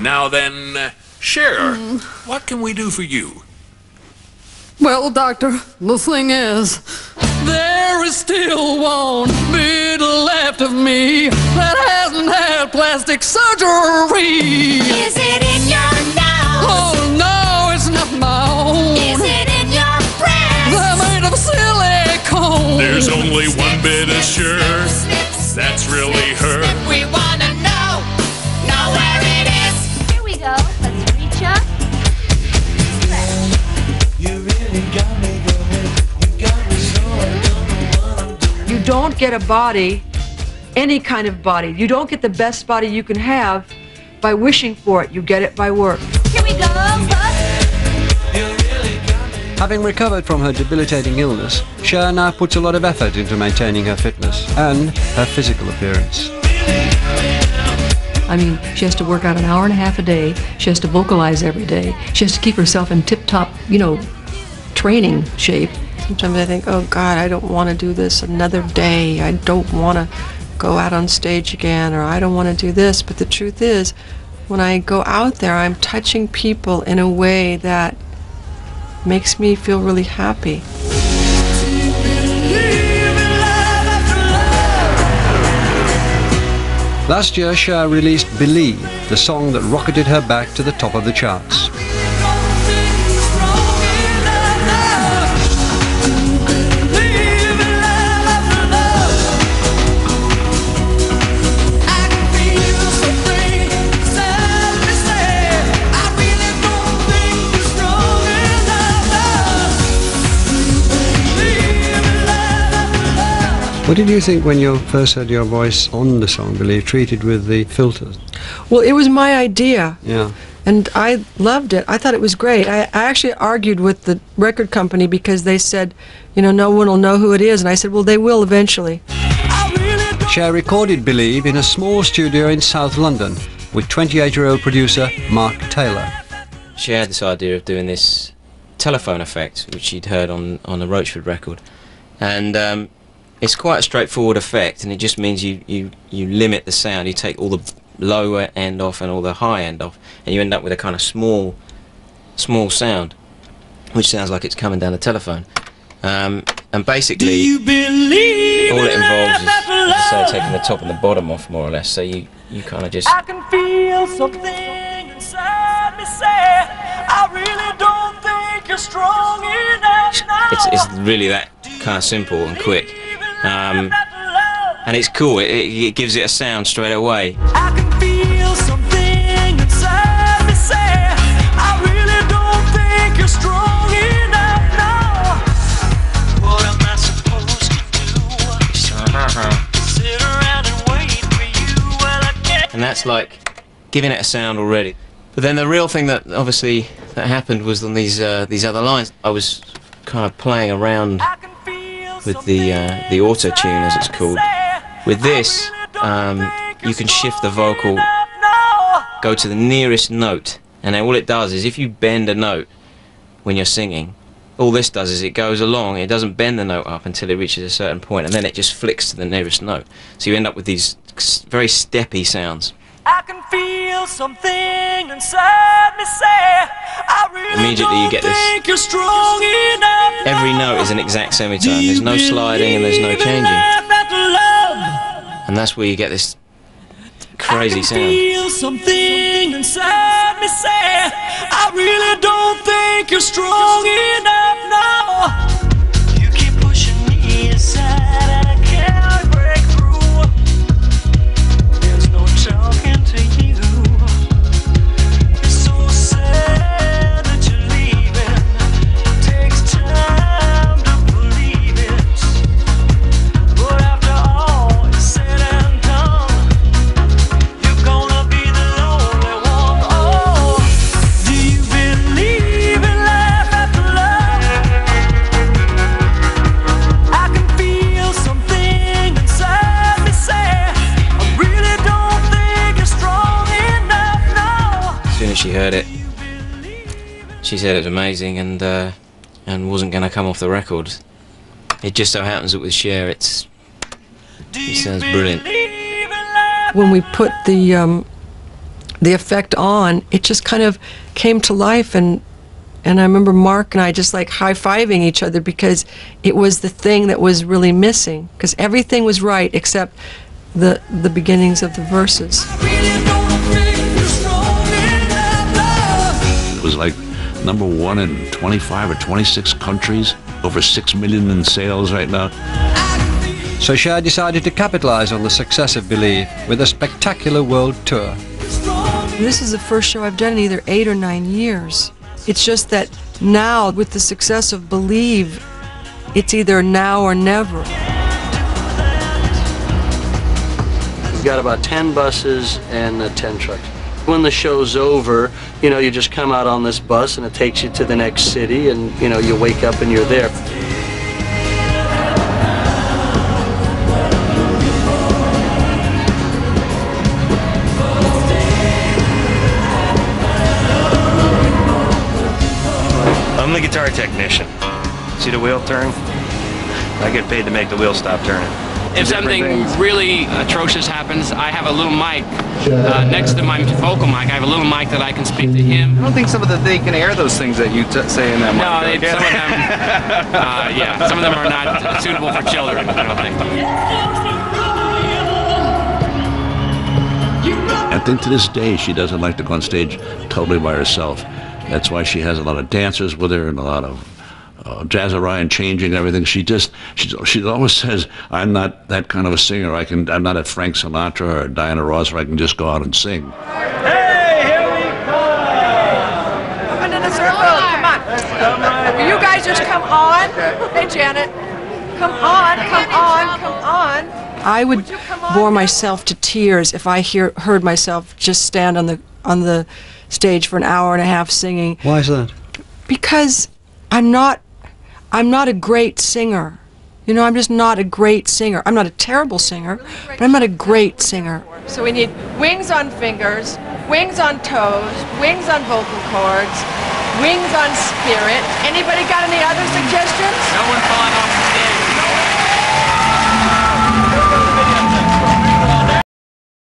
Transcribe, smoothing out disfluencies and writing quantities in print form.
Now then, Cher, what can we do for you? Well, Doctor, the thing is, there is still one bit left of me that hasn't had plastic surgery. Is it in your nose? Oh, no, it's not my own. Is it in your breast? They're made of silicone. There's only one bit of Cher. That's really her. We wanna know where it is. Here we go. Let's reach up. You really got me going. You got me so I don't know what I'm doing. You don't get a body, any kind of body. You don't get the best body you can have by wishing for it. You get it by work. Here we go. Having recovered from her debilitating illness, Cher now puts a lot of effort into maintaining her fitness and her physical appearance. I mean, she has to work out an hour and a half a day. She has to vocalize every day. She has to keep herself in tip-top, training shape. Sometimes I think, oh God, I don't want to do this another day. I don't want to go out on stage again, or I don't want to do this. But the truth is, when I go out there, I'm touching people in a way that makes me feel really happy. Last year, Cher released Believe, the song that rocketed her back to the top of the charts. What did you think when you first heard your voice on the song Believe, treated with the filters? Well, it was my idea. Yeah. And I loved it. I thought it was great. I actually argued with the record company because they said, no one will know who it is. And I said, well, they will eventually. Cher recorded Believe in a small studio in South London with 28-year-old producer Mark Taylor. She had this idea of doing this telephone effect, which she'd heard on the Roachford record. And it's quite a straightforward effect, and it just means you limit the sound. You take all the lower end off and all the high end off, and you end up with a kind of small sound, which sounds like it's coming down the telephone. And basically, all it involves is, as I say, taking the top and the bottom off, more or less. So you kind of just... I can feel something inside me say, I really don't think you're strong enough now. It's really that kind of simple and quick. And it's cool, it gives it a sound straight away. I can feel something inside me say, I really don't think you're strong enough now. What am I supposed to do? Sit around and wait for you while I get... And that's like giving it a sound already. But then the real thing that obviously that happened was on these other lines. I was kind of playing around with the auto-tune, as it's called. With this, you can shift the vocal, go to the nearest note, and then all it does is if you bend a note when you're singing, all this does is it goes along, it doesn't bend the note up until it reaches a certain point, and then it just flicks to the nearest note. So you end up with these very steppy sounds. I can feel something inside me say, I really Immediately you get this. think you're strong enough. Every note is an exact semitone. There's no sliding and there's no changing. And that's where you get this crazy sound. I can feel something inside me say, I really don't think you're strong enough now. You keep pushing me aside and I can't break through. There's no talking to you. It's so sad that you're leaving. It takes time to believe it. But after all is said and done, you're gonna be the lonely one. Oh, do you believe in life after love? I can feel something inside me say, I really don't think you're strong enough now. As soon as she heard it, she said it was amazing and wasn't going to come off the record. It just so happens that with Cher, it sounds brilliant. When we put the the effect on, it just kind of came to life. And I remember Mark and I just like high-fiving each other because it was the thing that was really missing, because everything was right except the beginnings of the verses. It was like #1 in 25 or 26 countries, over 6 million in sales right now. So Cher decided to capitalize on the success of Believe with a spectacular world tour. This is the first show I've done in either 8 or 9 years. It's just that now, with the success of Believe, it's either now or never. We've got about 10 buses and 10 trucks. When the show's over, you know, you just come out on this bus and it takes you to the next city, and, you know, you wake up and you're there. I'm the guitar technician. See the wheel turn? I get paid to make the wheel stop turning. If something really atrocious happens, I have a little mic next to my vocal mic. I have a little mic that I can speak to him. I don't think some of they can air those things that you say in that mic. No, some of them, yeah, some of them are not suitable for children, I don't think. I think to this day she doesn't like to go on stage totally by herself. That's why she has a lot of dancers with her and a lot of jazzercise and changing everything. She always says, "I'm not that kind of a singer. I'm not a Frank Sinatra or Diana Ross where I can just go out and sing." Hey, here we come! Come into the circle. Come on. Will you guys just come on? Hey, Janet. Come on. Come on. Come on. I would bore myself to tears if I heard myself just stand on the stage for an hour and a half singing. Why is that? Because I'm not a great singer. You know, I'm just not a great singer. I'm not a terrible singer, but I'm not a great singer. So we need wings on fingers, wings on toes, wings on vocal cords, wings on spirit. Anybody got any other suggestions? No one falling off